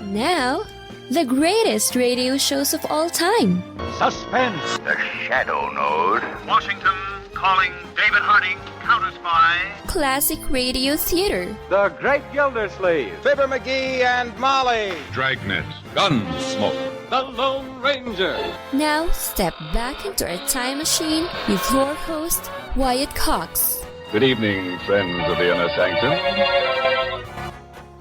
Now, the greatest radio shows of all time. Suspense. The Shadow Node. Washington calling David Harding, Counter-Spy. Classic radio theater. The Great Gildersleeve. Fibber McGee and Molly. Dragnet. Gunsmoke. The Lone Ranger. Now, step back into our time machine with your host, Wyatt Cox. Good evening, friends of the Inner Sanctum.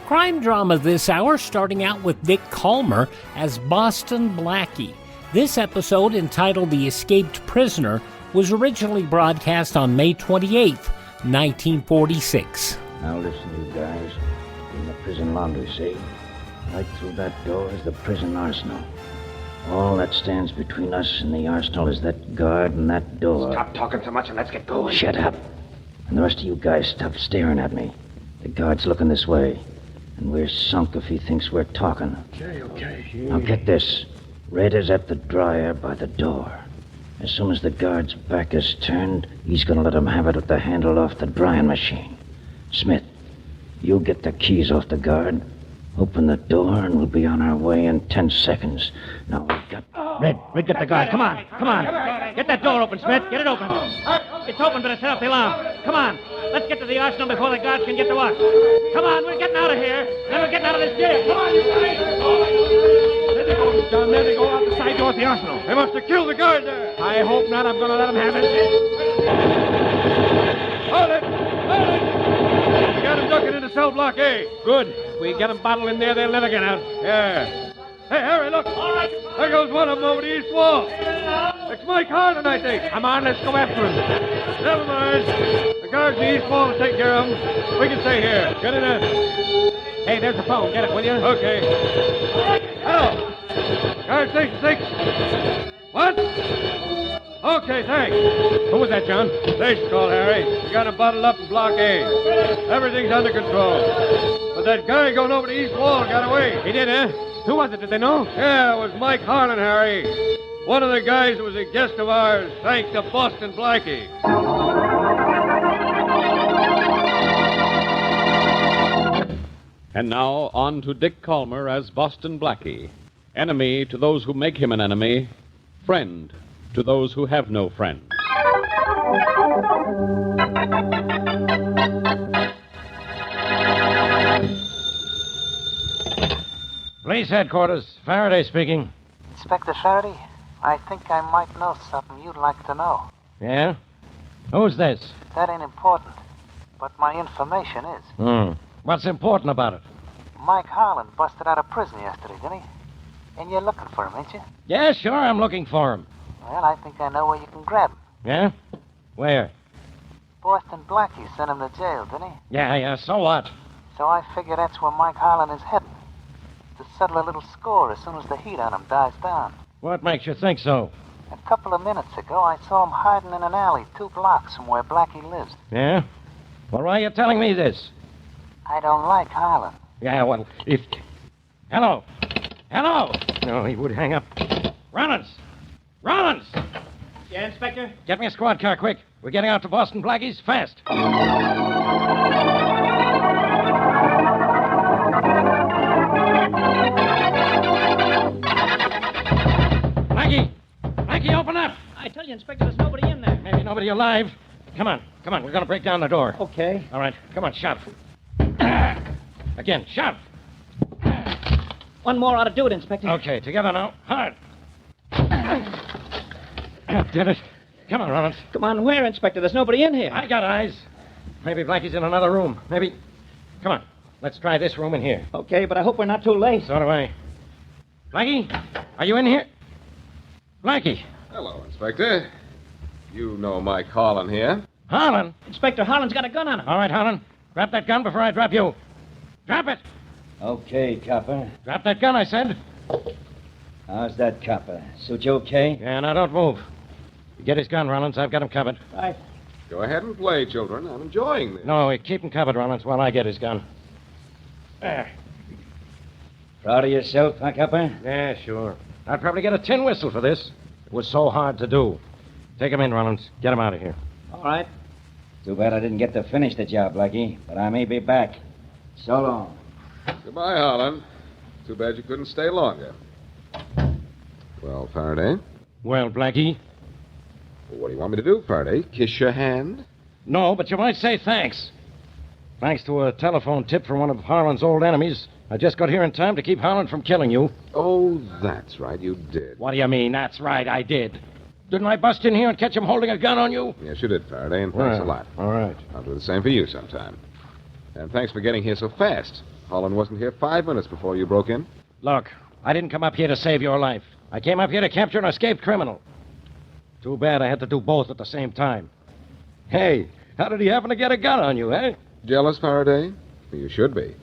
Crime drama this hour, starting out with Dick Kollmar as Boston Blackie. This episode, entitled The Escaped Prisoner, was originally broadcast on May 28th, 1946. Now listen, you guys. In the prison laundry, see? Right through that door is the prison arsenal. All that stands between us and the arsenal is that guard and that door. Stop talking so much and let's get going. Shut up. And the rest of you guys stop staring at me. The guard's looking this way. And we're sunk if he thinks we're talking. Okay. Now get this. Red is at the dryer by the door. As soon as the guard's back is turned, he's going to let him have it with the handle off the drying machine. Smith, you get the keys off the guard. Open the door and we'll be on our way in 10 seconds. Now we've got... Red, get the guard. Come on. Get that door open, Smith. Get it open. It's open, but I set off the alarm. Come on. Let's get to the arsenal before the guards can get to us. Come on, we're getting out of here. Then we're getting out of this jail. Come on, you guys. There they go, John. There they go out the side door of the arsenal. They must have killed the guard there. I hope not. I'm going to let them have it. Hold it. We got him ducking into cell block A. Good. If we get them bottled in there, they'll never get out. Yeah. Hey, Harry, look. All right. There goes one of them over the east wall. It's Mike Harlan, I think. Come on, let's go after him. Never mind. The guards the east wall will take care of him. We can stay here. Get it in. Hey, there's the phone. Get it, will you? Okay. Hello. Guard station 6. What? Okay, thanks. Who was that, John? Station call, Harry. We got him bottled up in block A. Everything's under control. But that guy going over the east wall got away. He did, eh? Who was it? Did they know? Yeah, it was Mike Harlan, Harry. One of the guys who was a guest of ours, thanks to Boston Blackie. And now, on to Dick Kollmar as Boston Blackie. Enemy to those who make him an enemy. Friend to those who have no friend. Police headquarters. Faraday speaking. Inspector Faraday, I think I might know something you'd like to know. Yeah? Who's this? That ain't important, but my information is. What's important about it? Mike Harlan busted out of prison yesterday, didn't he? And you're looking for him, ain't you? Yeah, sure, I'm looking for him. Well, I think I know where you can grab him. Yeah? Where? Boston Blackie sent him to jail, didn't he? Yeah, so what? So I figure that's where Mike Harlan is heading. To settle a little score as soon as the heat on him dies down. What makes you think so? A couple of minutes ago, I saw him hiding in an alley 2 blocks from where Blackie lives. Yeah? Well, why are you telling me this? I don't like Harlan. Yeah, well, if... Hello? No, he would hang up. Rollins! Yeah, Inspector? Get me a squad car, quick. We're getting out to Boston Blackie's fast. Blackie, open up! I tell you, Inspector, there's nobody in there. Maybe nobody alive. Come on. We're going to break down the door. Okay. All right. Come on, shove. Again, shove. One more ought to do it, Inspector. Okay, together now. Hard. Did it. Come on, Rollins. Come on, where, Inspector? There's nobody in here. I got eyes. Maybe Blackie's in another room. Maybe... Come on. Let's try this room in here. Okay, but I hope we're not too late. So do I. Blackie, are you in here? Blackie. Hello, Inspector. You know Mike Harlan here. Harlan? Inspector, Harlan's got a gun on him. All right, Harlan. Drop that gun before I drop you. Drop it. Okay, copper. Drop that gun, I said. How's that, copper? Suit you okay? Yeah, now don't move. You get his gun, Rollins. I've got him covered. Right. Go ahead and play, children. I'm enjoying this. No, keep him covered, Rollins, while I get his gun. There. Proud of yourself, huh, copper? Yeah, sure. I'd probably get a tin whistle for this. It was so hard to do. Take him in, Rollins. Get him out of here. All right. Too bad I didn't get to finish the job, Blackie. But I may be back. So long. Goodbye, Harlan. Too bad you couldn't stay longer. Well, Faraday? Well, Blackie? Well, what do you want me to do, Faraday? Kiss your hand? No, but you might say thanks. Thanks to a telephone tip from one of Harlan's old enemies, I just got here in time to keep Harlan from killing you. Oh, that's right, you did. What do you mean, that's right, I did? Didn't I bust in here and catch him holding a gun on you? Yes, you did, Faraday, and thanks a lot. All right. I'll do the same for you sometime. And thanks for getting here so fast. Harlan wasn't here 5 minutes before you broke in. Look, I didn't come up here to save your life. I came up here to capture an escaped criminal. Too bad I had to do both at the same time. Hey, how did he happen to get a gun on you, eh? Jealous, Faraday? You should be.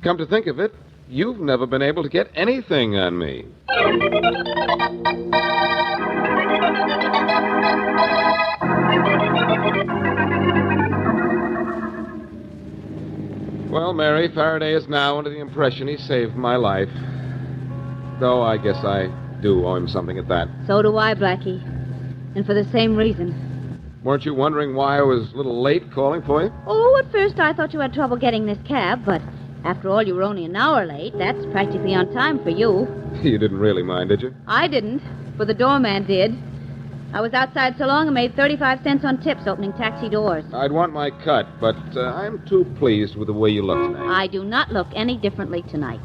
Come to think of it, you've never been able to get anything on me. Well, Mary, Faraday is now under the impression he saved my life. Though I guess I do owe him something at that. So do I, Blackie. And for the same reason. Weren't you wondering why I was a little late calling for you? Oh, at first I thought you had trouble getting this cab, but after all, you were only an hour late. That's practically on time for you. You didn't really mind, did you? I didn't, for the doorman did. I was outside so long I made 35 cents on tips opening taxi doors. I'd want my cut, but I'm too pleased with the way you look tonight. I do not look any differently tonight.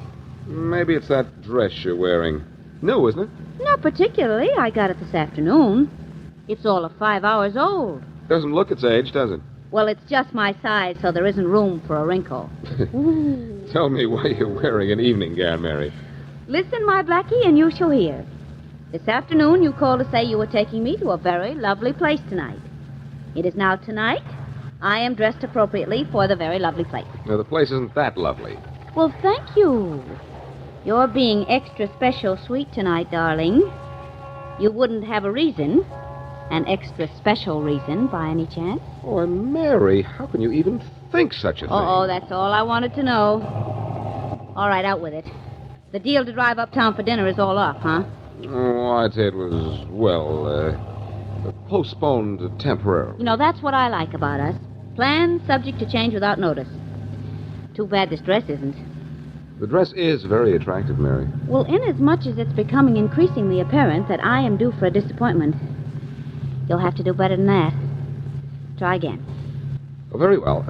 Maybe it's that dress you're wearing. New, isn't it? Not particularly. I got it this afternoon. It's all of 5 hours old. Doesn't look its age, does it? Well, it's just my size, so there isn't room for a wrinkle. Tell me why you're wearing an evening gown, Mary. Listen, my Blackie, and you shall hear. This afternoon, you called to say you were taking me to a very lovely place tonight. It is now tonight. I am dressed appropriately for the very lovely place. Now, the place isn't that lovely. Well, thank you. You're being extra special sweet tonight, darling. You wouldn't have a reason, an extra special reason, by any chance? Oh, Mary, how can you even think such a thing? Oh, that's all I wanted to know. All right, out with it. The deal to drive uptown for dinner is all off, huh? Oh, I'd say it was, postponed temporarily. You know, that's what I like about us. Plans subject to change without notice. Too bad this dress isn't. The dress is very attractive, Mary. Well, inasmuch as it's becoming increasingly apparent that I am due for a disappointment, you'll have to do better than that. Try again. Oh, very well.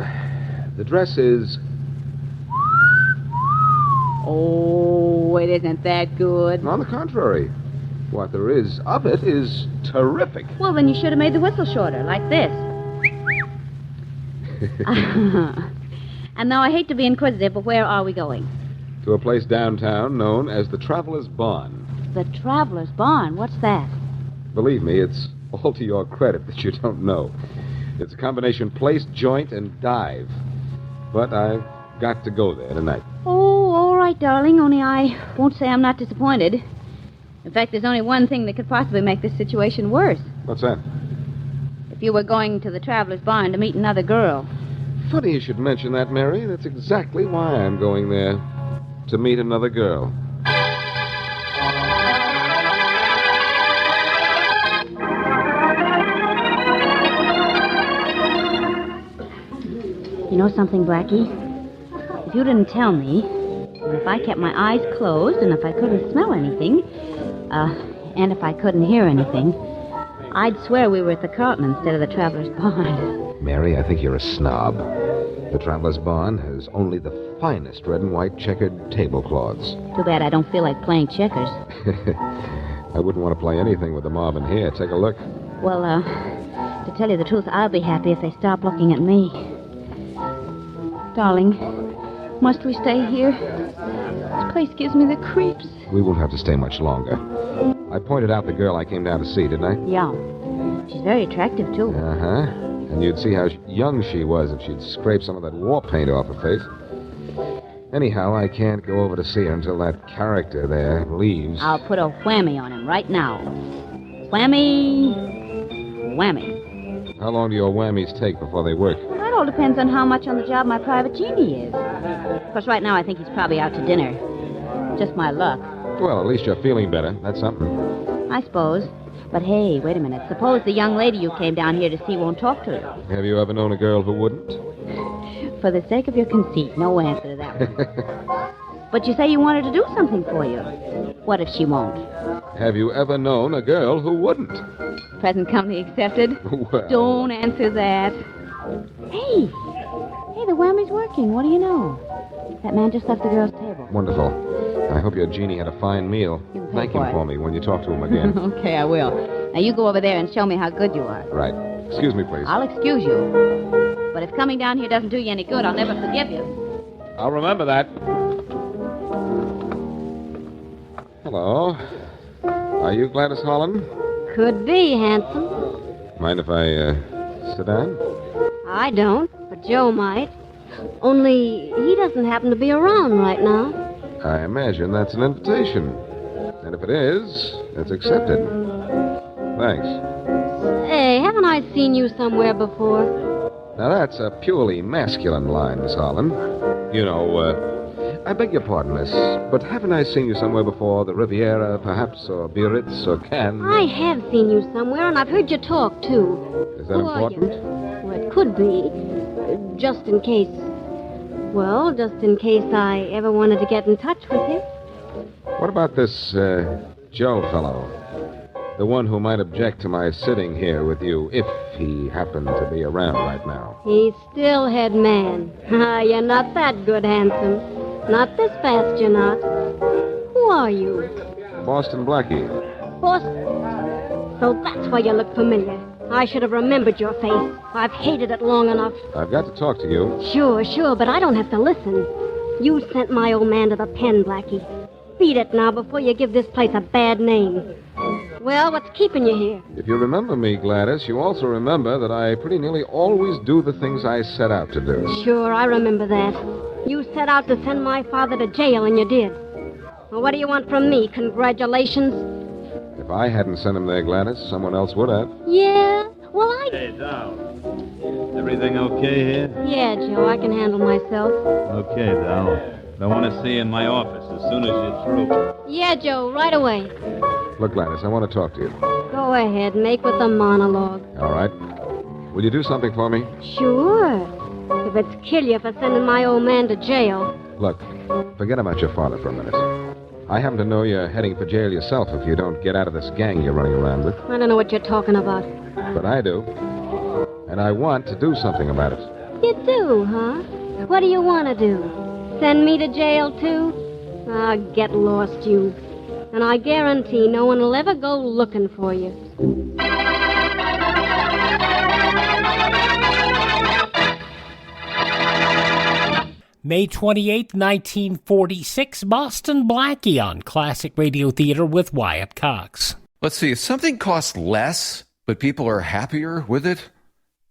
The dress is... Oh, it isn't that good. On the contrary. What there is of it is terrific. Well, then you should have made the whistle shorter, like this. And now I hate to be inquisitive, but where are we going? To a place downtown known as the Traveler's Barn. The Traveler's Barn? What's that? Believe me, it's all to your credit that you don't know. It's a combination place, joint, and dive. But I've got to go there tonight. Oh, all right, darling, only I won't say I'm not disappointed. In fact, there's only one thing that could possibly make this situation worse. What's that? If you were going to the Traveler's Barn to meet another girl. Funny you should mention that, Mary. That's exactly why I'm going there. To meet another girl. You know something, Blackie? If you didn't tell me, and if I kept my eyes closed, and if I couldn't smell anything, and if I couldn't hear anything, I'd swear we were at the Carlton instead of the Traveler's Barn. Mary, I think you're a snob. The Traveler's Barn has only the finest red and white checkered tablecloths. Too bad I don't feel like playing checkers. I wouldn't want to play anything with the mob in here. Take a look. Well, to tell you the truth, I'll be happy if they stop looking at me. Darling, must we stay here? This place gives me the creeps. We won't have to stay much longer. I pointed out the girl I came down to see, didn't I? Yeah. She's very attractive, too. Uh-huh. And you'd see how young she was if she'd scraped some of that war paint off her face. Anyhow, I can't go over to see her until that character there leaves. I'll put a whammy on him right now. Whammy. Whammy. How long do your whammies take before they work? Well, that all depends on how much on the job my private genie is. Of course, right now I think he's probably out to dinner. Just my luck. Well, at least you're feeling better. That's something. I suppose. But hey, wait a minute. Suppose the young lady you came down here to see won't talk to you. Have you ever known a girl who wouldn't? For the sake of your conceit, no answer to that one. But you say you want her to do something for you. What if she won't? Have you ever known a girl who wouldn't? Present company accepted? Well... Don't answer that. Hey, the whammy's working. What do you know? That man just left the girl's table. Wonderful. I hope your genie had a fine meal. You can pay Thank for him it. for me when you talk to him again. Okay, I will. Now you go over there and show me how good you are. Right. Excuse me, please. I'll excuse you. But if coming down here doesn't do you any good, I'll never forgive you. I'll remember that. Hello. Are you Gladys Harlan? Could be, handsome. Mind if I, sit down? I don't, but Joe might. Only he doesn't happen to be around right now. I imagine that's an invitation. And if it is, it's accepted. Thanks. Hey, haven't I seen you somewhere before? Now, that's a purely masculine line, Miss Harlan. You know, I beg your pardon, miss, but haven't I seen you somewhere before? The Riviera, perhaps, or Biarritz, or Cannes? I have seen you somewhere, and I've heard you talk, too. Is that Who are important? you? Well, it could be. Just in case. Well, just in case I ever wanted to get in touch with you. What about this, Joe fellow? The one who might object to my sitting here with you if he happened to be around right now. He's still head man. You're not that good, handsome. Not this fast, you're not. Who are you? Boston Blackie. Boston. So that's why you look familiar. I should have remembered your face. I've hated it long enough. I've got to talk to you. Sure, but I don't have to listen. You sent my old man to the pen, Blackie. Beat it now before you give this place a bad name. Well, what's keeping you here? If you remember me, Gladys, you also remember that I pretty nearly always do the things I set out to do. Sure, I remember that. You set out to send my father to jail, and you did. Well, what do you want from me? Congratulations? If I hadn't sent him there, Gladys, someone else would have. Yeah? Well, Hey, Dow. Everything okay here? Yeah, Joe, I can handle myself. Okay, Dow. I want to see you in my office as soon as you're through. Yeah, Joe, right away. Look, Gladys, I want to talk to you. Go ahead, make with the monologue. All right. Will you do something for me? Sure. If it's kill you for sending my old man to jail. Look, forget about your father for a minute. I happen to know you're heading for jail yourself if you don't get out of this gang you're running around with. I don't know what you're talking about. But I do. And I want to do something about it. You do, huh? What do you want to do? Send me to jail, too? Ah, get lost, you. And I guarantee no one will ever go looking for you. May 28, 1946, Boston Blackie on Classic Radio Theater with Wyatt Cox. Let's see, if something costs less, but people are happier with it,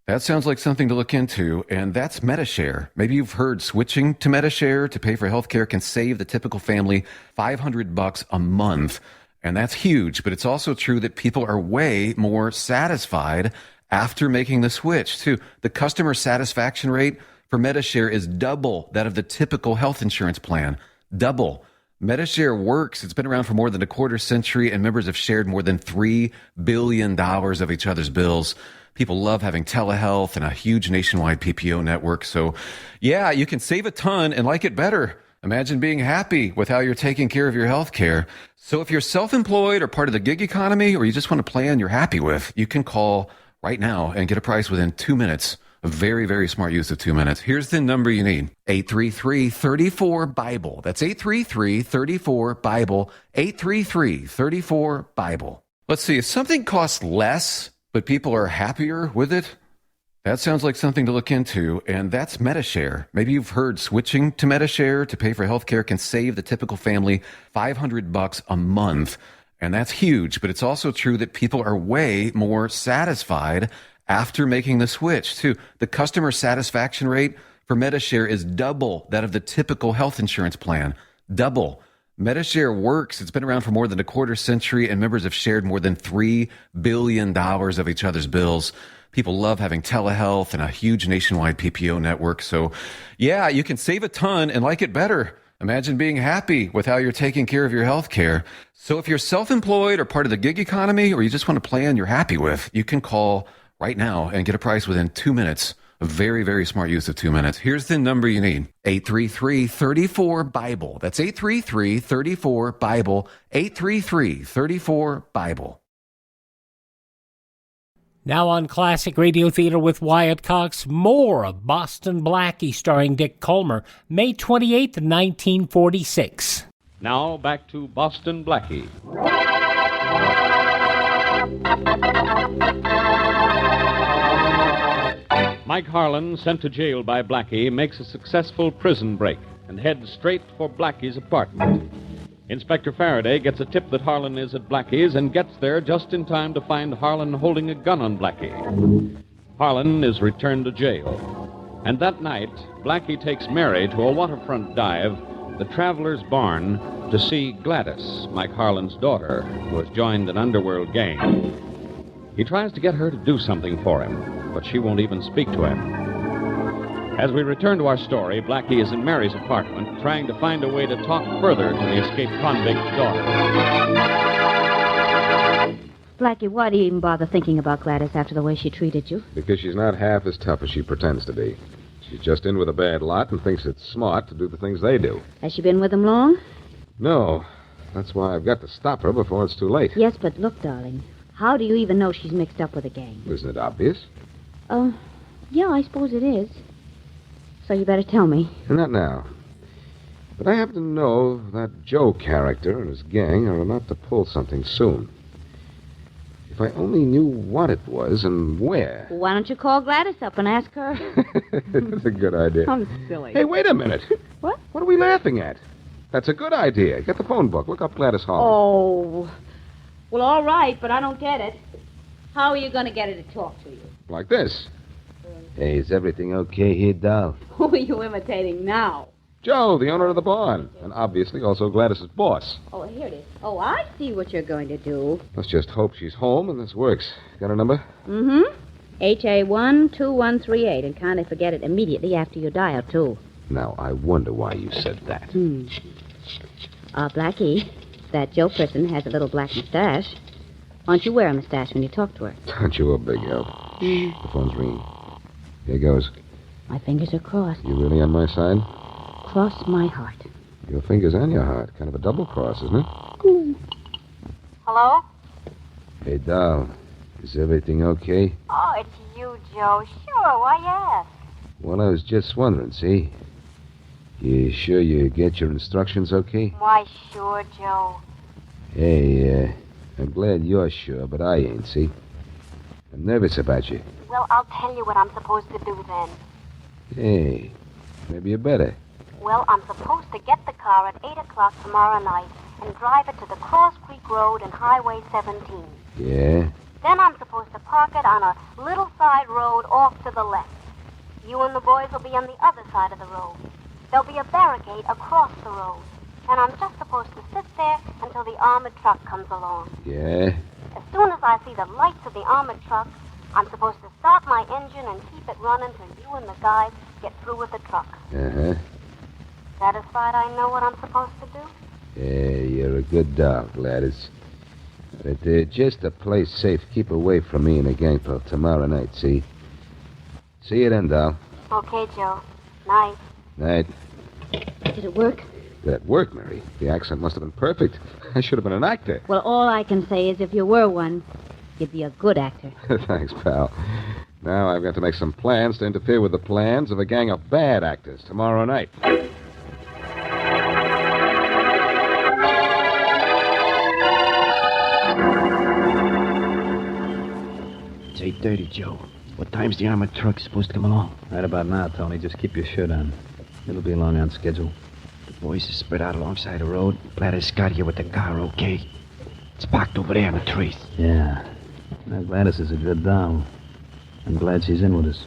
that sounds like something to look into, and that's MediShare. Maybe you've heard switching to MediShare to pay for healthcare can save the typical family $500 a month, and that's huge, but it's also true that people are way more satisfied after making the switch, too. The customer satisfaction rate for MediShare is double that of the typical health insurance plan. Double. MediShare works. It's been around for more than a quarter century, and members have shared more than $3 billion of each other's bills. People love having telehealth and a huge nationwide PPO network. So, yeah, you can save a ton and like it better. Imagine being happy with how you're taking care of your health care. So if you're self-employed or part of the gig economy, or you just want a plan you're happy with, you can call right now and get a price within 2 minutes. A very, very smart use of 2 minutes. Here's the number you need. 833-34-BIBLE. That's 833-34-BIBLE. 833-34-BIBLE. Let's see, if something costs less, but people are happier with it, that sounds like something to look into, and that's MediShare. Maybe you've heard switching to MediShare to pay for healthcare can save the typical family $500 a month, and that's huge, but it's also true that people are way more satisfied after making the switch, too. The customer satisfaction rate for MediShare is double that of the typical health insurance plan. Double. MediShare works. It's been around for more than a quarter century, and members have shared more than $3 billion of each other's bills. People love having telehealth and a huge nationwide PPO network. So, yeah, you can save a ton and like it better. Imagine being happy with how you're taking care of your health care. So if you're self-employed or part of the gig economy, or you just want a plan you're happy with, you can call right now and get a price within 2 minutes. A A very, very smart use of 2 minutes. Here's the number you need. 833-34-BIBLE. That's 833-34-BIBLE. 833-34-BIBLE. Now on Classic Radio Theater with Wyatt Cox, more of Boston Blackie starring Dick Kollmar, May 28th, 1946. Now back to Boston Blackie. Mike Harlan, sent to jail by Blackie, makes a successful prison break and heads straight for Blackie's apartment. Inspector Faraday gets a tip that Harlan is at Blackie's and gets there just in time to find Harlan holding a gun on Blackie. Harlan is returned to jail. And that night, Blackie takes Mary to a waterfront dive, the Traveler's Barn, to see Gladys, Mike Harlan's daughter, who has joined an underworld gang. He tries to get her to do something for him, but she won't even speak to him. As we return to our story, Blackie is in Mary's apartment, trying to find a way to talk further to the escaped convict's daughter. Blackie, why do you even bother thinking about Gladys after the way she treated you? Because she's not half as tough as she pretends to be. She's just in with a bad lot and thinks it's smart to do the things they do. Has she been with them long? No. That's why I've got to stop her before it's too late. Yes, but look, darling. How do you even know she's mixed up with a gang? Isn't it obvious? Yeah, I suppose it is. So you better tell me. Not now. But I happen to know that Joe character and his gang are about to pull something soon. If I only knew what it was and where. Well, why don't you call Gladys up and ask her? That's a good idea. I'm silly. Hey, wait a minute. What? What are we laughing at? That's a good idea. Get the phone book. Look up Gladys Harlan. Oh. Well, all right, but I don't get it. How are you going to get her to talk to you? Like this. Hey, is everything okay here, doll? Who are you imitating now? Joe, the owner of the barn. And obviously also Gladys's boss. Oh, here it is. Oh, I see what you're going to do. Let's just hope she's home and this works. Got her number? Mm-hmm. HA12138, and kindly forget it immediately after you dial, too. Now, I wonder why you said that. Blackie, that Joe person has a little black mustache. Why don't you wear a mustache when you talk to her? Aren't you a big help? The phone's ringing. Here goes. My fingers are crossed. You really on my side? Cross my heart. Your fingers and your heart. Kind of a double cross, isn't it? Hello? Hey, doll. Is everything okay? Oh, it's you, Joe. Sure, why ask? Well, I was just wondering, see? You sure you get your instructions okay? Why, sure, Joe. Hey, I'm glad you're sure, but I ain't, see? I'm nervous about you. Well, I'll tell you what I'm supposed to do then. Hey, maybe you better. Well, I'm supposed to get the car at 8 o'clock tomorrow night and drive it to the Cross Creek Road and Highway 17. Yeah? Then I'm supposed to park it on a little side road off to the left. You and the boys will be on the other side of the road. There'll be a barricade across the road. And I'm just supposed to sit there until the armored truck comes along. Yeah? As soon as I see the lights of the armored truck, I'm supposed to start my engine and keep it running till you and the guys get through with the truck. Uh-huh. Satisfied I know what I'm supposed to do? Yeah, you're a good dog, Gladys. But just to play safe, keep away from me and the gang till tomorrow night, see? See you then, doll. Okay, Joe. Night. Night. Did it work? Did it work, Mary? The accent must have been perfect. I should have been an actor. Well, all I can say is if you were one, you'd be a good actor. Thanks, pal. Now I've got to make some plans to interfere with the plans of a gang of bad actors tomorrow night. It's 8:30, Joe. What time's the armored truck supposed to come along? Right about now, Tony. Just keep your shirt on. It'll be along on schedule. The boys are spread out alongside the road. Gladys got here with the car, okay? It's parked over there in the trees. Yeah. Now, Gladys is a good doll. I'm glad she's in with us.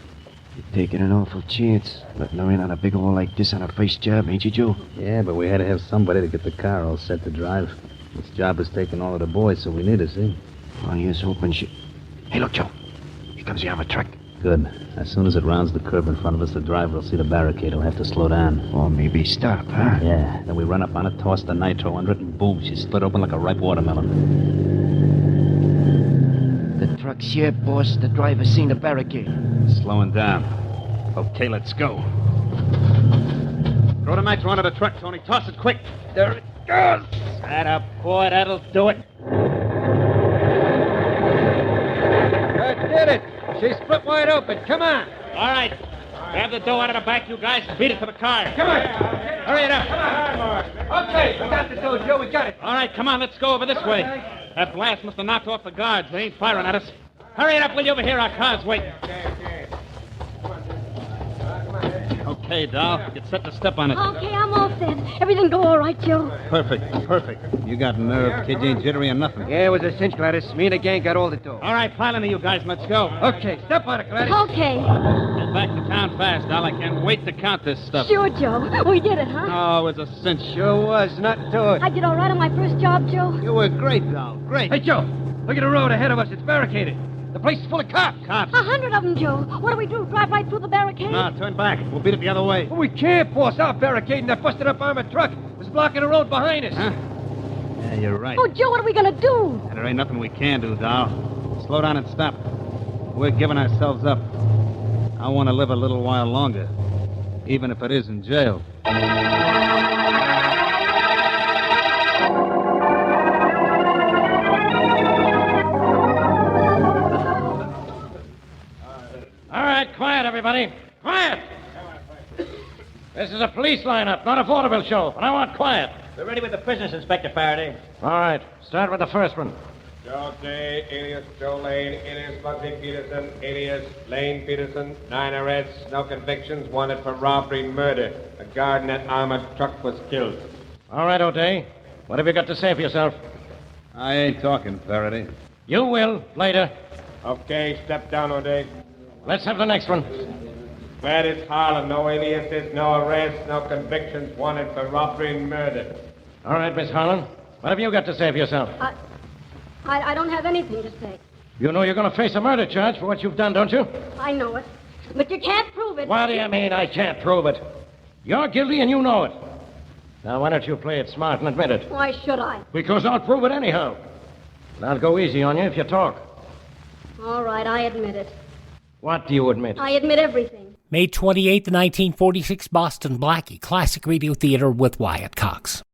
You're taking an awful chance, letting her in on a big hole like this on her first job, ain't you, Joe? Yeah, but we had to have somebody to get the car all set to drive. This job is taking all of the boys, so we need her, see? Oh, here's hoping she... Hey, look, Joe. Here comes the armored truck. Good. As soon as it rounds the curb in front of us, the driver will see the barricade. He'll have to slow down. Or maybe stop, huh? Yeah. Then we run up on it, toss the nitro under it, and boom, she's split open like a ripe watermelon. The truck's here, boss. The driver's seen the barricade. Slowing down. Okay, let's go. Throw the nitro onto the truck, Tony. Toss it quick. There it goes. That up, boy. That'll do it. That did it. She's split wide open. Come on. All right. Grab the dough out of the back, you guys, and beat it to the car. Come on. Hurry it up. Come on. Okay, we got the dough, Joe. We got it. All right, come on. Let's go over this way. That blast must have knocked off the guards. They ain't firing at us. Hurry it up, will you? Over here. Our car's waiting. Okay, Doll. Get set to step on it. Okay, I'm all set. Everything go all right, Joe? Perfect. You got nerve. Kid, you ain't jittery or nothing. Yeah, it was a cinch, Gladys. Me and the gang got all the dough. All right, pile into you guys. Let's go. Okay, step on it, Gladys. Okay. Get back to town fast, Al. I can't wait to count this stuff. Sure, Joe. We did it, huh? Oh, it was a cinch. Sure was. Nothing to it. I did all right on my first job, Joe? You were great, Doll. Great. Hey, Joe. Look at the road ahead of us. It's barricaded. The place is full of cops. 100 of them, Joe. What do we do? Drive right through the barricade? No, turn back. We'll beat it the other way. Well, we can't force our barricade, and that busted up armored truck was blocking the road behind us. Huh? Yeah, you're right. Oh, Joe, what are we going to do? And there ain't nothing we can do, Doll. Slow down and stop. We're giving ourselves up. I want to live a little while longer, even if it is in jail. All right, quiet, everybody. Quiet! This is a police lineup, not a vaudeville show, and I want quiet. We're ready with the prisoners, Inspector Faraday. All right, start with the first one. Joe Day, alias Joe Lane, alias Bugsy Peterson, alias Lane Peterson. 9 arrests, no convictions, wanted for robbery, murder. A guard in that armored truck was killed. All right, O'Day. What have you got to say for yourself? I ain't talking, Faraday. You will, later. Okay, step down, O'Day. Let's have the next one. Gladys Harlan, no aliases, no arrests, no convictions, wanted for robbery and murder. All right, Miss Harlan. What have you got to say for yourself? I don't have anything to say. You know you're going to face a murder charge for what you've done, don't you? I know it. But you can't prove it. What do you mean I can't prove it? You're guilty and you know it. Now, why don't you play it smart and admit it? Why should I? Because I'll prove it anyhow. And I'll go easy on you if you talk. All right, I admit it. What do you admit? I admit everything. May 28, 1946, Boston Blackie, Classic Radio Theater with Wyatt Cox.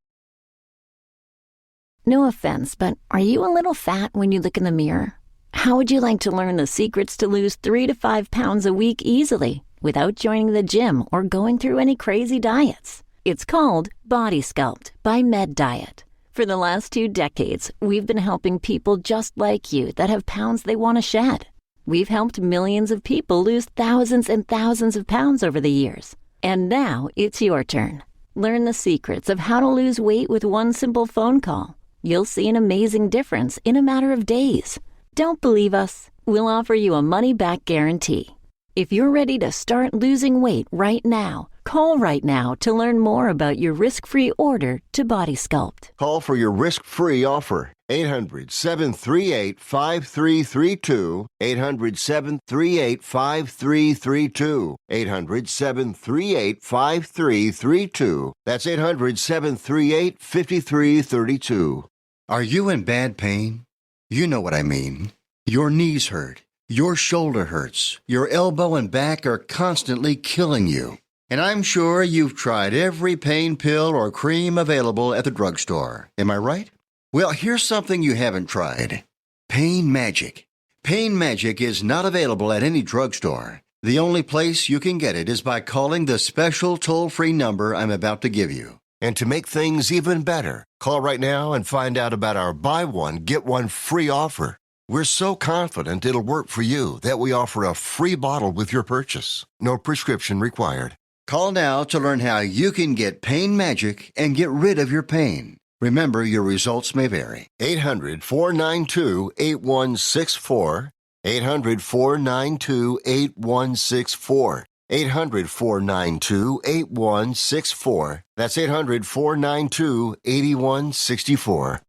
No offense, but are you a little fat when you look in the mirror? How would you like to learn the secrets to lose 3 to 5 pounds a week easily without joining the gym or going through any crazy diets? It's called Body Sculpt by Med Diet. For the last 2 decades, we've been helping people just like you that have pounds they want to shed. We've helped millions of people lose thousands and thousands of pounds over the years. And now it's your turn. Learn the secrets of how to lose weight with one simple phone call. You'll see an amazing difference in a matter of days. Don't believe us? We'll offer you a money-back guarantee. If you're ready to start losing weight right now, call right now to learn more about your risk-free order to Body Sculpt. Call for your risk-free offer. 800-738-5332. 800-738-5332. 800-738-5332. That's 800-738-5332. Are you in bad pain? You know what I mean. Your knees hurt. Your shoulder hurts. Your elbow and back are constantly killing you. And I'm sure you've tried every pain pill or cream available at the drugstore. Am I right? Well, here's something you haven't tried. Pain Magic. Pain Magic is not available at any drugstore. The only place you can get it is by calling the special toll-free number I'm about to give you. And to make things even better, call right now and find out about our buy one, get one free offer. We're so confident it'll work for you that we offer a free bottle with your purchase. No prescription required. Call now to learn how you can get Pain Magic and get rid of your pain. Remember, your results may vary. 800-492-8164. 800-492-8164. 800-492-8164. That's 800-492-8164.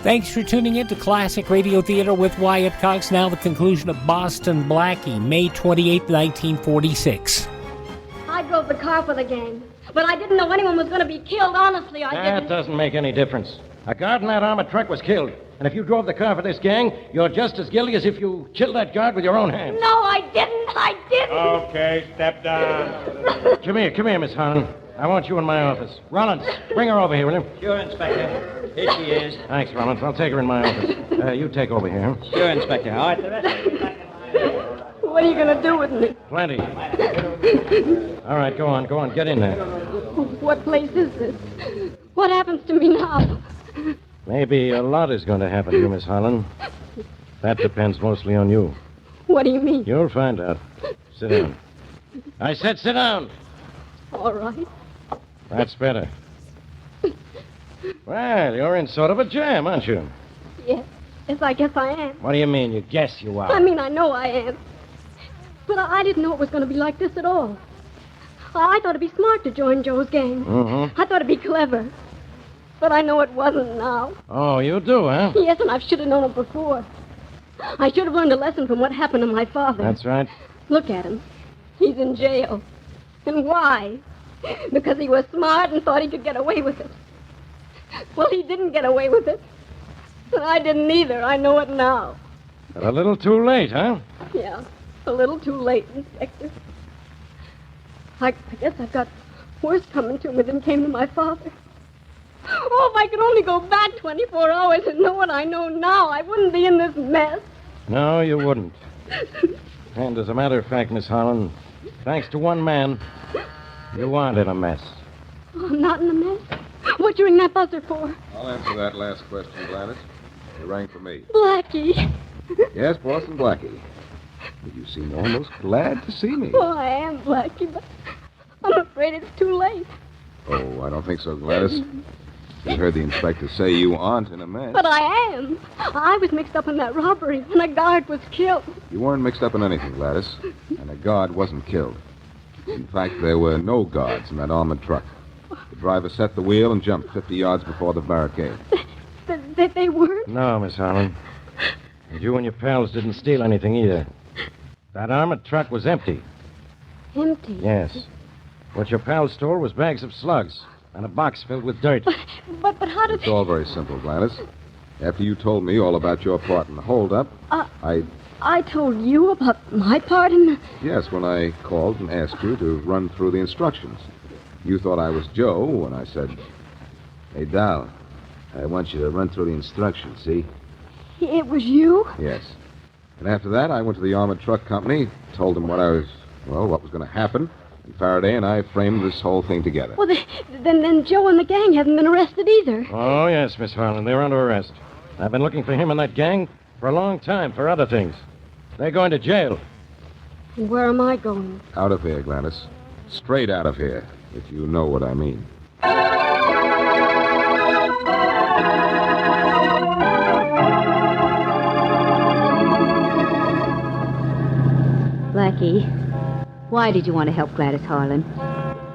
Thanks for tuning in to Classic Radio Theater with Wyatt Cox. Now the conclusion of Boston Blackie, May 28, 1946. I drove the car for the gang. But I didn't know anyone was going to be killed. Honestly, I That didn't. doesn't make any difference. A guard in that armored truck was killed. And if you drove the car for this gang, you're just as guilty as if you killed that guard with your own hands. No, I didn't. I didn't. Okay, step down. Come here, Miss Harlan. I want you in my office. Rollins, bring her over here, will you? Sure, Inspector. Here she is. Thanks, Rollins. I'll take her in my office. You take over here. Sure, Inspector. All right, the rest of you. What are you going to do with me? Plenty. All right, go on. Get in there. What place is this? What happens to me now? Maybe a lot is going to happen to you, Miss Harlan. That depends mostly on you. What do you mean? You'll find out. Sit down. I said sit down. All right. That's better. Well, you're in sort of a jam, aren't you? Yes. Yes, I guess I am. What do you mean, you guess you are? I mean, I know I am. But I didn't know it was going to be like this at all. I thought it'd be smart to join Joe's gang. Mm-hmm. I thought it'd be clever. But I know it wasn't now. Oh, you do, huh? Yes, and I should have known it before. I should have learned a lesson from what happened to my father. That's right. Look at him. He's in jail. And why? Because he was smart and thought he could get away with it. Well, he didn't get away with it. And I didn't either. I know it now. But a little too late, huh? Yeah, a little too late, Inspector. I guess I've got worse coming to me than came to my father. Oh, if I could only go back 24 hours and know what I know now, I wouldn't be in this mess. No, you wouldn't. And as a matter of fact, Miss Harlan, thanks to one man, you aren't in a mess. Oh, I'm not in a mess. What'd you ring that buzzer for? I'll answer that last question, Gladys. You rang for me. Blackie. Yes, Boston Blackie. You seem almost glad to see me. Oh, I am, Blackie, but I'm afraid it's too late. Oh, I don't think so, Gladys. You heard the inspector say you aren't in a mess. But I am. I was mixed up in that robbery, and a guard was killed. You weren't mixed up in anything, Gladys. And a guard wasn't killed. In fact, there were no guards in that armored truck. The driver set the wheel and jumped 50 yards before the barricade. They weren't? No, Miss Harlan. And you and your pals didn't steal anything either. That armored truck was empty. Empty? Yes. What your pals stole was bags of slugs and a box filled with dirt. But how did It's all very simple, Gladys. After you told me all about your part in the holdup, I told you about my part in the... Yes, when I called and asked you to run through the instructions. You thought I was Joe when I said, "Hey, Dal, I want you to run through the instructions, see?" It was you? Yes. And after that, I went to the armored truck company, told them what was going to happen, and Faraday and I framed this whole thing together. Well, then Joe and the gang haven't been arrested either. Oh, yes, Miss Harlan. They're under arrest. I've been looking for him and that gang for a long time for other things. They're going to jail. And where am I going? Out of here, Gladys. Straight out of here, if you know what I mean. Blackie, why did you want to help Gladys Harlan?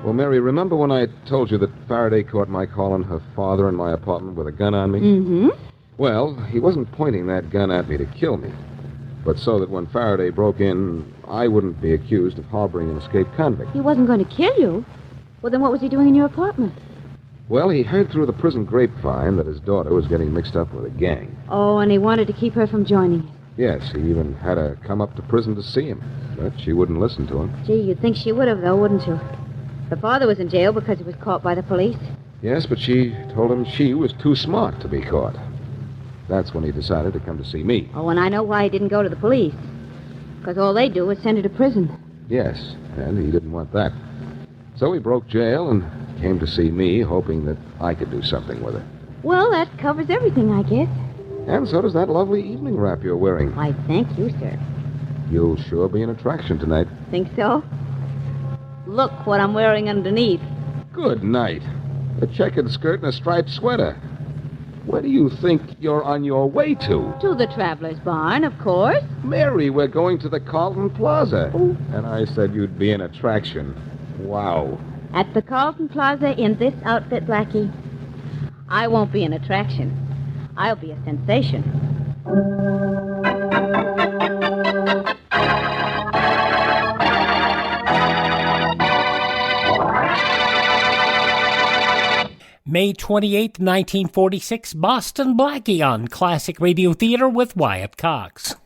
Well, Mary, remember when I told you that Faraday caught Mike Harlan, her father, in my apartment with a gun on me? Mm-hmm. Well, he wasn't pointing that gun at me to kill me, but so that when Faraday broke in, I wouldn't be accused of harboring an escaped convict. He wasn't going to kill you. Well, then what was he doing in your apartment? Well, he heard through the prison grapevine that his daughter was getting mixed up with a gang. Oh, and he wanted to keep her from joining it. Yes, he even had her come up to prison to see him, but she wouldn't listen to him. Gee, you'd think she would have, though, wouldn't you? The father was in jail because he was caught by the police. Yes, but she told him she was too smart to be caught. That's when he decided to come to see me. Oh, and I know why he didn't go to the police. Because all they do is send her to prison. Yes, and he didn't want that. So he broke jail and came to see me, hoping that I could do something with her. Well, that covers everything, I guess. And so does that lovely evening wrap you're wearing. Why, thank you, sir. You'll sure be an attraction tonight. Think so? Look what I'm wearing underneath. Good night. A checkered skirt and a striped sweater. Where do you think you're on your way to? To the Traveler's Barn, of course. Mary, we're going to the Carlton Plaza. Oh. And I said you'd be an attraction. Wow. At the Carlton Plaza in this outfit, Blackie, I won't be an attraction. I'll be a sensation. May 28, 1946, Boston Blackie on Classic Radio Theater with Wyatt Cox.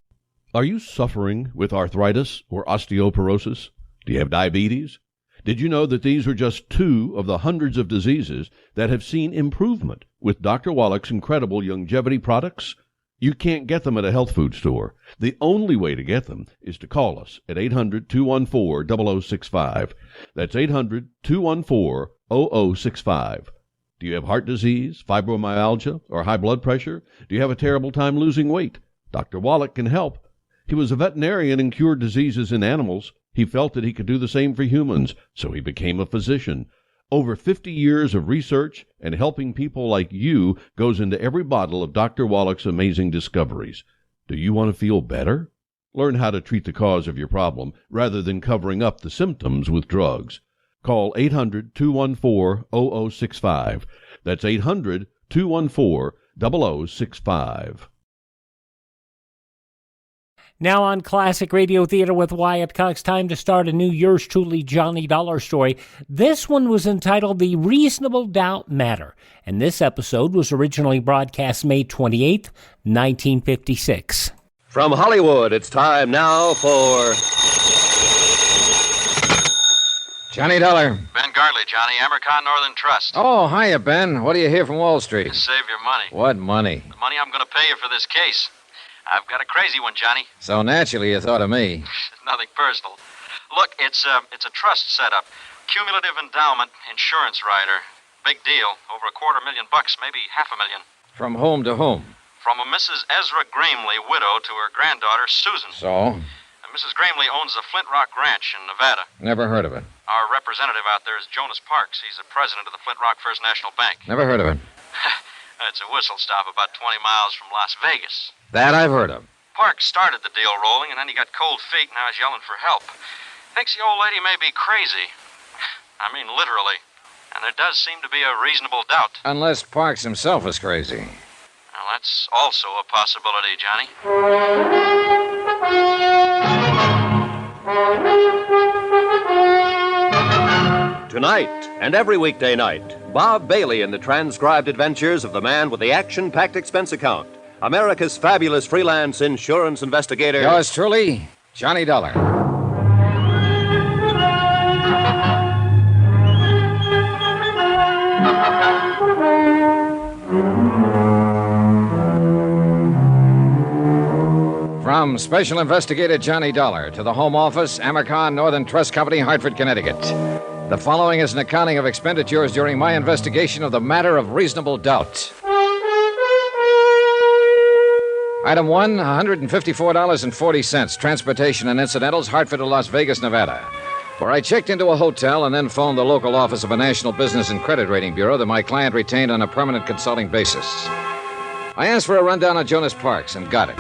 Are you suffering with arthritis or osteoporosis? Do you have diabetes? Did you know that these are just 2 of the hundreds of diseases that have seen improvement with Dr. Wallach's incredible longevity products? You can't get them at a health food store. The only way to get them is to call us at 800-214-0065. That's 800-214-0065. Do you have heart disease, fibromyalgia, or high blood pressure? Do you have a terrible time losing weight? Dr. Wallach can help. He was a veterinarian and cured diseases in animals. He felt that he could do the same for humans, so he became a physician. Over 50 years of research and helping people like you goes into every bottle of Dr. Wallach's amazing discoveries. Do you want to feel better? Learn how to treat the cause of your problem rather than covering up the symptoms with drugs. Call 800-214-0065. That's 800-214-0065. Now on Classic Radio Theater with Wyatt Cox, time to start a new Yours Truly Johnny Dollar story. This one was entitled The Reasonable Doubt Matter, and this episode was originally broadcast May 28, 1956. From Hollywood, it's time now for... Johnny Dollar. Ben Gartley, Johnny, Amercon Northern Trust. Oh, hiya, Ben. What do you hear from Wall Street? Save your money. What money? The money I'm going to pay you for this case. I've got a crazy one, Johnny. So naturally you thought of me. Nothing personal. Look, it's a trust setup. Cumulative endowment insurance rider. Big deal. Over $250,000, maybe $500,000. From whom to whom? From a Mrs. Ezra Gramley, widow, to her granddaughter, Susan. So? Mrs. Gramley owns the Flint Rock Ranch in Nevada. Never heard of it. Our representative out there is Jonas Parks. He's the president of the Flint Rock First National Bank. Never heard of it. It's a whistle stop about 20 miles from Las Vegas. That I've heard of. Parks started the deal rolling, and then he got cold feet, and now he's yelling for help. Thinks the old lady may be crazy. I mean, literally. And there does seem to be a reasonable doubt. Unless Parks himself is crazy. Well, that's also a possibility, Johnny. Tonight and every weekday night, Bob Bailey in the transcribed adventures of the man with the action-packed expense account. America's fabulous freelance insurance investigator. Yours truly, Johnny Dollar. From Special Investigator Johnny Dollar to the Home Office, Amercon Northern Trust Company, Hartford, Connecticut. The following is an accounting of expenditures during my investigation of the matter of reasonable doubt. Item 1, $154.40, transportation and incidentals, Hartford to Las Vegas, Nevada, where I checked into a hotel and then phoned the local office of a national business and credit rating bureau that my client retained on a permanent consulting basis. I asked for a rundown on Jonas Parks and got it.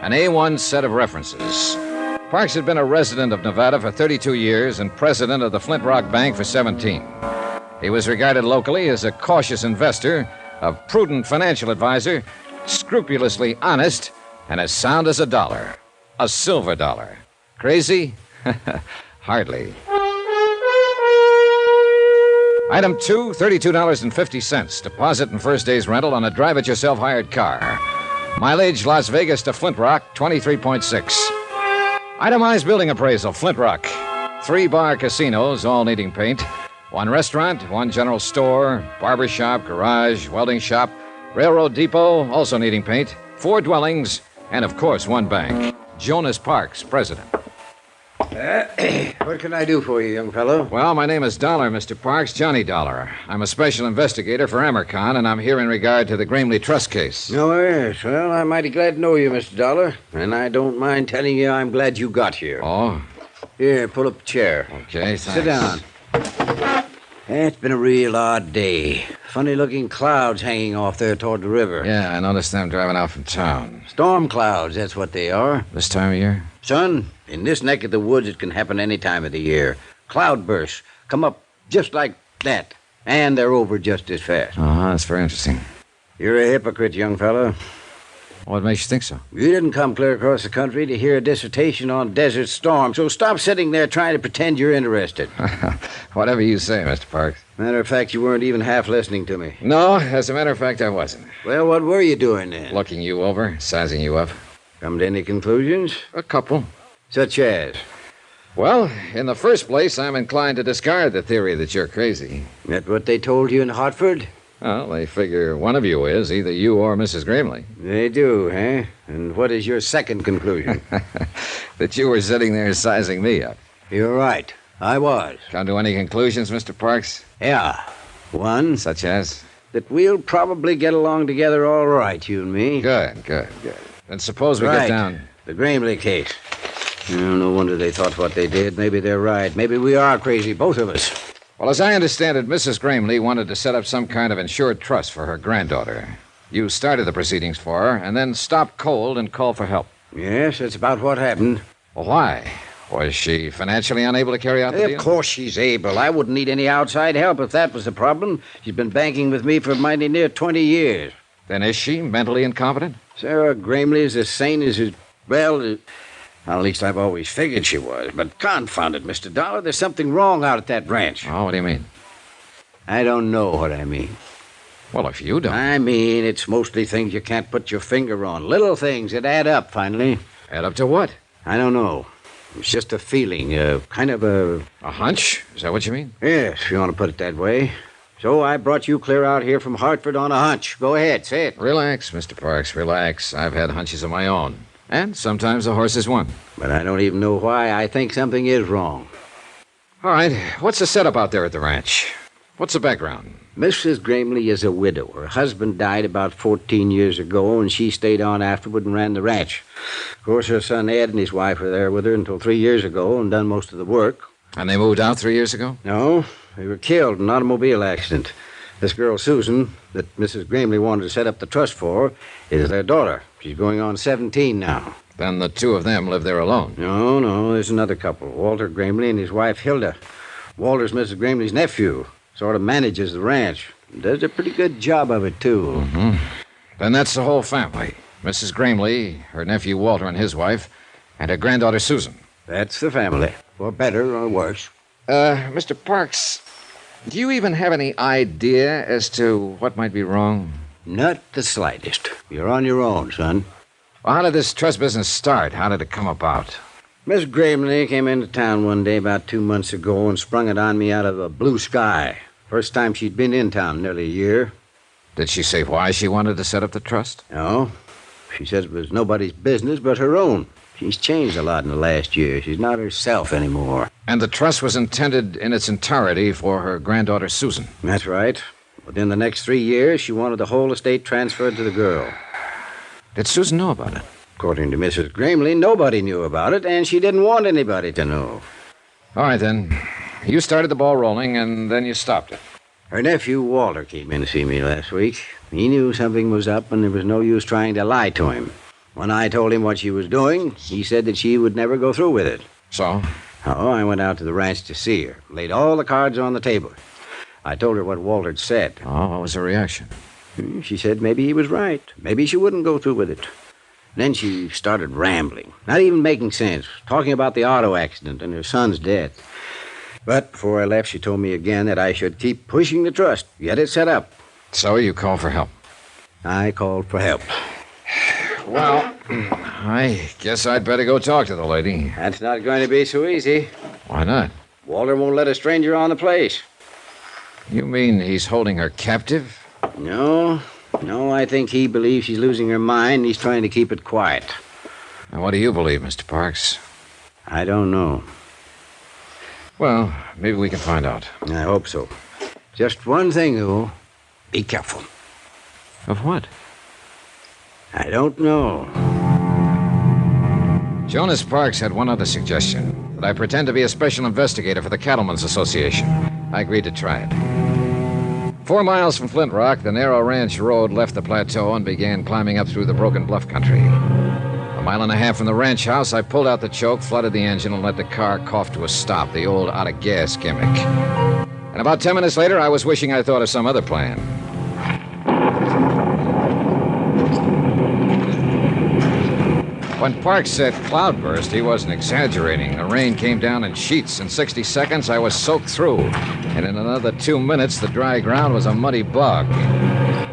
An A1 set of references. Parks had been a resident of Nevada for 32 years and president of the Flint Rock Bank for 17. He was regarded locally as a cautious investor, a prudent financial advisor, scrupulously honest, and as sound as a dollar. A silver dollar. Crazy? Hardly. Item 2, $32.50. Deposit and first day's rental on a drive-it-yourself hired car. Mileage, Las Vegas to Flint Rock, 23.6. Itemized building appraisal, Flint Rock. 3 bar casinos, all needing paint. 1 restaurant, 1 general store, barber shop, garage, welding shop, railroad depot, also needing paint. 4 dwellings, and of course 1 bank. Jonas Parks, president. What can I do for you, young fellow? Well, my name is Dollar, Mr. Parks, Johnny Dollar. I'm a special investigator for Amercon, and I'm here in regard to the Gramley Trust case. Oh, yes. Well, I'm mighty glad to know you, Mr. Dollar. And I don't mind telling you I'm glad you got here. Oh? Here, pull up a chair. Okay, thanks. Sit down. It's been a real odd day. Funny-looking clouds hanging off there toward the river. Yeah, I noticed them driving out from town. Storm clouds, that's what they are. This time of year? Son, in this neck of the woods, it can happen any time of the year. Cloudbursts come up just like that, and they're over just as fast. Uh-huh, that's very interesting. You're a hypocrite, young fellow. What makes you think so? You didn't come clear across the country to hear a dissertation on Desert Storm, so stop sitting there trying to pretend you're interested. Whatever you say, Mr. Parks. Matter of fact, you weren't even half listening to me. No, as a matter of fact, I wasn't. Well, what were you doing then? Looking you over, sizing you up. Come to any conclusions? A couple. Such as? Well, in the first place, I'm inclined to discard the theory that you're crazy. That what they told you in Hartford? Well, they figure one of you is, either you or Mrs. Grimley. They do, eh? And what is your second conclusion? That you were sitting there sizing me up. You're right. I was. Come to any conclusions, Mr. Parks? Yeah. One. Such as? That we'll probably get along together all right, you and me. Good. Then suppose we get down... The Grimley case. No wonder they thought what they did. Maybe they're right. Maybe we are crazy, both of us. Well, as I understand it, Mrs. Grimley wanted to set up some kind of insured trust for her granddaughter. You started the proceedings for her, and then stopped cold and called for help. Yes, that's about what happened. Well, why? Was she financially unable to carry out the deal? Of course she's able. I wouldn't need any outside help if that was the problem. She's been banking with me for mighty near 20 years. Then is she mentally incompetent? Sarah Grimley is as sane as... Well, at least I've always figured she was. But confound it, Mr. Dollar, there's something wrong out at that ranch. Oh, what do you mean? I don't know what I mean. Well, if you don't... I mean, it's mostly things you can't put your finger on. Little things that add up, finally. Add up to what? I don't know. It's just a feeling, kind of a... A hunch? Is that what you mean? Yes, if you want to put it that way. So I brought you clear out here from Hartford on a hunch. Go ahead, say it. Relax, Mr. Parks, relax. I've had hunches of my own. And sometimes the horse is one. But I don't even know why I think something is wrong. All right, what's the setup out there at the ranch? What's the background? Mrs. Grimley is a widow. Her husband died about 14 years ago, and she stayed on afterward and ran the ranch. Of course, her son Ed and his wife were there with her until 3 years ago and done most of the work. And they moved out 3 years ago? No, they were killed in an automobile accident. This girl, Susan, that Mrs. Grimley wanted to set up the trust for, is their daughter. She's going on 17 now. Then the two of them live there alone? No, there's another couple. Walter Grimley and his wife, Hilda. Walter's Mrs. Grimley's nephew. Sort of manages the ranch. Does a pretty good job of it, too. Mm-hmm. Then that's the whole family. Mrs. Grimley, her nephew Walter and his wife, and her granddaughter Susan. That's the family. For better or worse. Mr. Parks, do you even have any idea as to what might be wrong? Not the slightest. You're on your own, son. Well, how did this trust business start? How did it come about? Miss Grimley came into town one day about 2 months ago and sprung it on me out of a blue sky. First time she'd been in town, nearly a year. Did she say why she wanted to set up the trust? No. She says it was nobody's business but her own. She's changed a lot in the last year. She's not herself anymore. And the trust was intended in its entirety for her granddaughter Susan? That's right. Within the next 3 years, she wanted the whole estate transferred to the girl. Did Susan know about it? According to Mrs. Grimley, nobody knew about it, and she didn't want anybody to know. All right, then. You started the ball rolling, and then you stopped it. Her nephew, Walter, came in to see me last week. He knew something was up, and there was no use trying to lie to him. When I told him what she was doing, he said that she would never go through with it. So? Oh, I went out to the ranch to see her. Laid all the cards on the table. I told her what Walter'd said. Oh, what was her reaction? She said maybe he was right. Maybe she wouldn't go through with it. Then she started rambling, not even making sense, talking about the auto accident and her son's death. But before I left, she told me again that I should keep pushing the trust, get it set up. So you called for help? I called for help. Well, I guess I'd better go talk to the lady. That's not going to be so easy. Why not? Walter won't let a stranger on the place. You mean he's holding her captive? No, I think he believes she's losing her mind and he's trying to keep it quiet. And what do you believe, Mr. Parks? I don't know. Well, maybe we can find out. I hope so. Just one thing, though. Be careful. Of what? I don't know. Jonas Parks had one other suggestion, that I pretend to be a special investigator for the Cattlemen's Association. I agreed to try it. 4 miles from Flint Rock, the narrow ranch road left the plateau and began climbing up through the broken bluff country. 1.5 miles from the ranch house, I pulled out the choke, flooded the engine, and let the car cough to a stop, the old out-of-gas gimmick. And about 10 minutes later, I was wishing I'd thought of some other plan. When Parks said cloudburst, he wasn't exaggerating. The rain came down in sheets. In 60 seconds, I was soaked through. And in another 2 minutes, the dry ground was a muddy bog.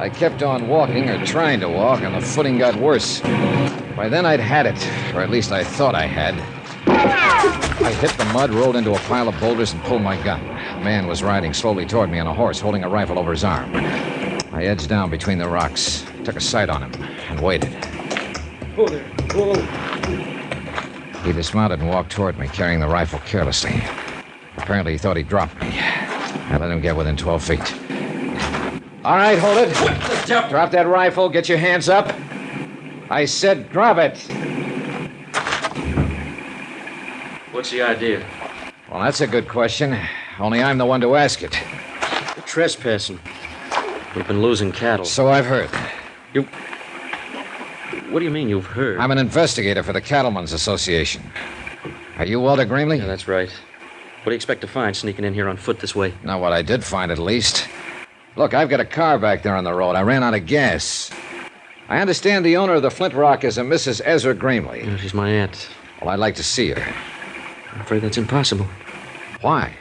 I kept on walking, or trying to walk, and the footing got worse. By then, I'd had it, or at least I thought I had. I hit the mud, rolled into a pile of boulders, and pulled my gun. A man was riding slowly toward me on a horse, holding a rifle over his arm. I edged down between the rocks, took a sight on him, and waited. Whoa there. Whoa. He dismounted and walked toward me, carrying the rifle carelessly. Apparently, he thought he dropped me. I let him get within 12 feet. All right, hold it. Drop that rifle. Get your hands up. I said drop it. What's the idea? Well, that's a good question. Only I'm the one to ask it. You're trespassing. We've been losing cattle. So I've heard. What do you mean you've heard? I'm an investigator for the Cattlemen's Association. Are you Walter Grimley? Yeah, that's right. What do you expect to find sneaking in here on foot this way? Not what I did find, at least. Look, I've got a car back there on the road. I ran out of gas. I understand the owner of the Flint Rock is a Mrs. Ezra Grimley. Yeah, she's my aunt. Well, I'd like to see her. I'm afraid that's impossible. Why?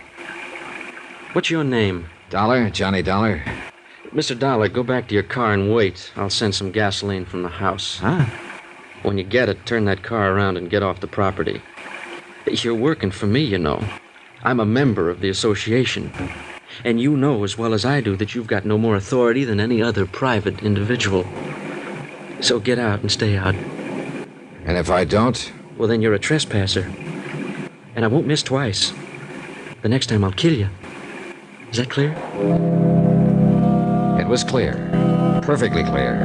What's your name? Dollar, Johnny Dollar. Mr. Dollar, go back to your car and wait. I'll send some gasoline from the house. Huh? When you get it, turn that car around and get off the property. You're working for me, you know. I'm a member of the association. And you know as well as I do that you've got no more authority than any other private individual. So get out and stay out. And if I don't? Well, then you're a trespasser. And I won't miss twice. The next time I'll kill you. Is that clear? It was clear. Perfectly clear.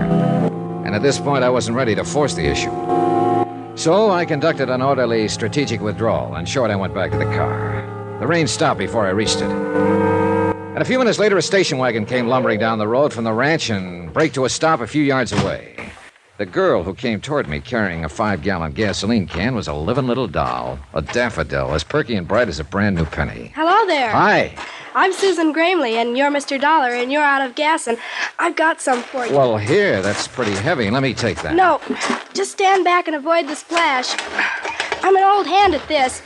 And at this point, I wasn't ready to force the issue. So I conducted an orderly, strategic withdrawal, and short I went back to the car. The rain stopped before I reached it. And a few minutes later, a station wagon came lumbering down the road from the ranch and braked to a stop a few yards away. The girl who came toward me carrying a 5-gallon gasoline can was a living little doll, a daffodil, as perky and bright as a brand new penny. Hello there. Hi. I'm Susan Gramley, and you're Mr. Dollar, and you're out of gas, and I've got some for you. Well, here, that's pretty heavy. Let me take that. No, just stand back and avoid the splash. I'm an old hand at this.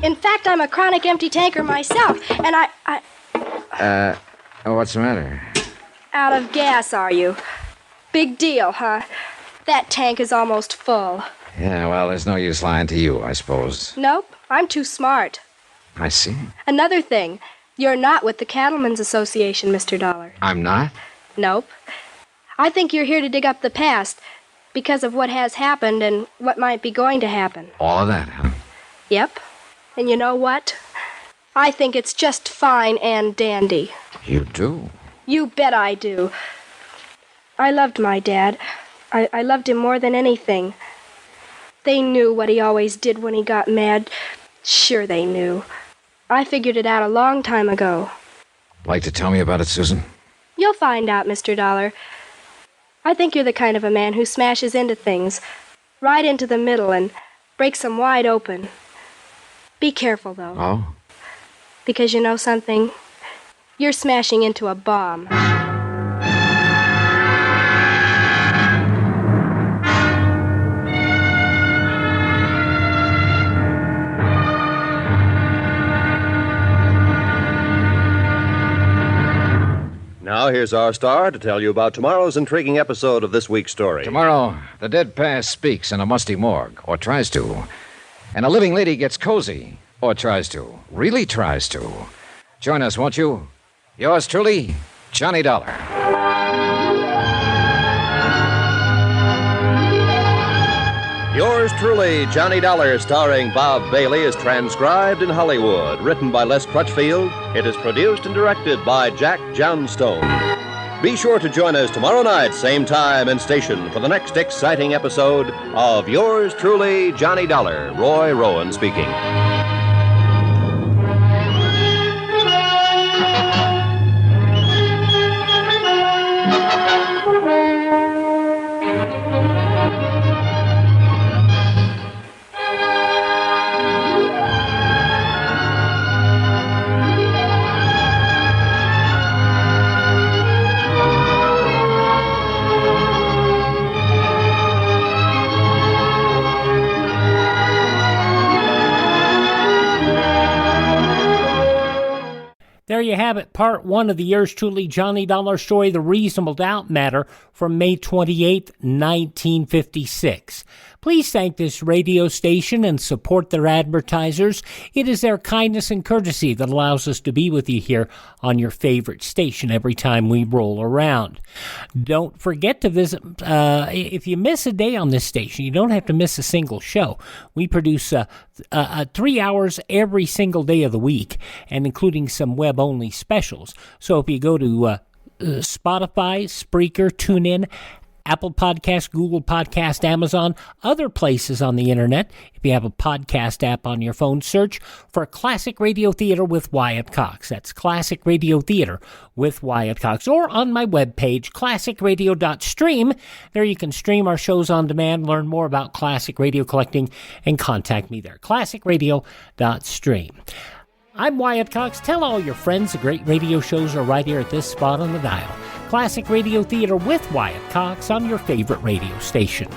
In fact, I'm a chronic empty tanker myself, and What's the matter? Out of gas, are you? Big deal, huh? That tank is almost full. Yeah, well, there's no use lying to you, I suppose. Nope, I'm too smart. I see. Another thing, you're not with the Cattlemen's Association, Mr. Dollar. I'm not? Nope. I think you're here to dig up the past because of what has happened and what might be going to happen. All of that, huh? Yep. And you know what? I think it's just fine and dandy. You do? You bet I do. I loved my dad. I loved him more than anything. They knew what he always did when he got mad. Sure they knew. I figured it out a long time ago. Like to tell me about it, Susan? You'll find out, Mr. Dollar. I think you're the kind of a man who smashes into things, right into the middle, and breaks them wide open. Be careful, though. Oh? Because you know something? You're smashing into a bomb. Now, here's our star to tell you about tomorrow's intriguing episode of this week's story. Tomorrow, the dead past speaks in a musty morgue, or tries to. And a living lady gets cozy, or tries to. Really tries to. Join us, won't you? Yours truly, Johnny Dollar. Yours truly, Johnny Dollar, starring Bob Bailey, is transcribed in Hollywood. Written by Les Crutchfield, it is produced and directed by Jack Johnstone. Be sure to join us tomorrow night, same time and station, for the next exciting episode of Yours truly, Johnny Dollar. Roy Rowan speaking. There you have it, part one of the yours truly Johnny Dollar story, The Reasonable Doubt Matter, from May 28, 1956. Please thank this radio station and support their advertisers. It is their kindness and courtesy that allows us to be with you here on your favorite station every time we roll around. Don't forget to visit, if you miss a day on this station, you don't have to miss a single show. We produce 3 hours every single day of the week, and including some web-only specials. So if you go to Spotify, Spreaker, TuneIn, Apple Podcast, Google Podcast, Amazon, other places on the internet. If you have a podcast app on your phone, search for Classic Radio Theater with Wyatt Cox. That's Classic Radio Theater with Wyatt Cox. Or on my webpage, classicradio.stream. There you can stream our shows on demand, learn more about classic radio collecting, and contact me there. classicradio.stream. I'm Wyatt Cox. Tell all your friends the great radio shows are right here at this spot on the dial. Classic Radio Theater with Wyatt Cox on your favorite radio station.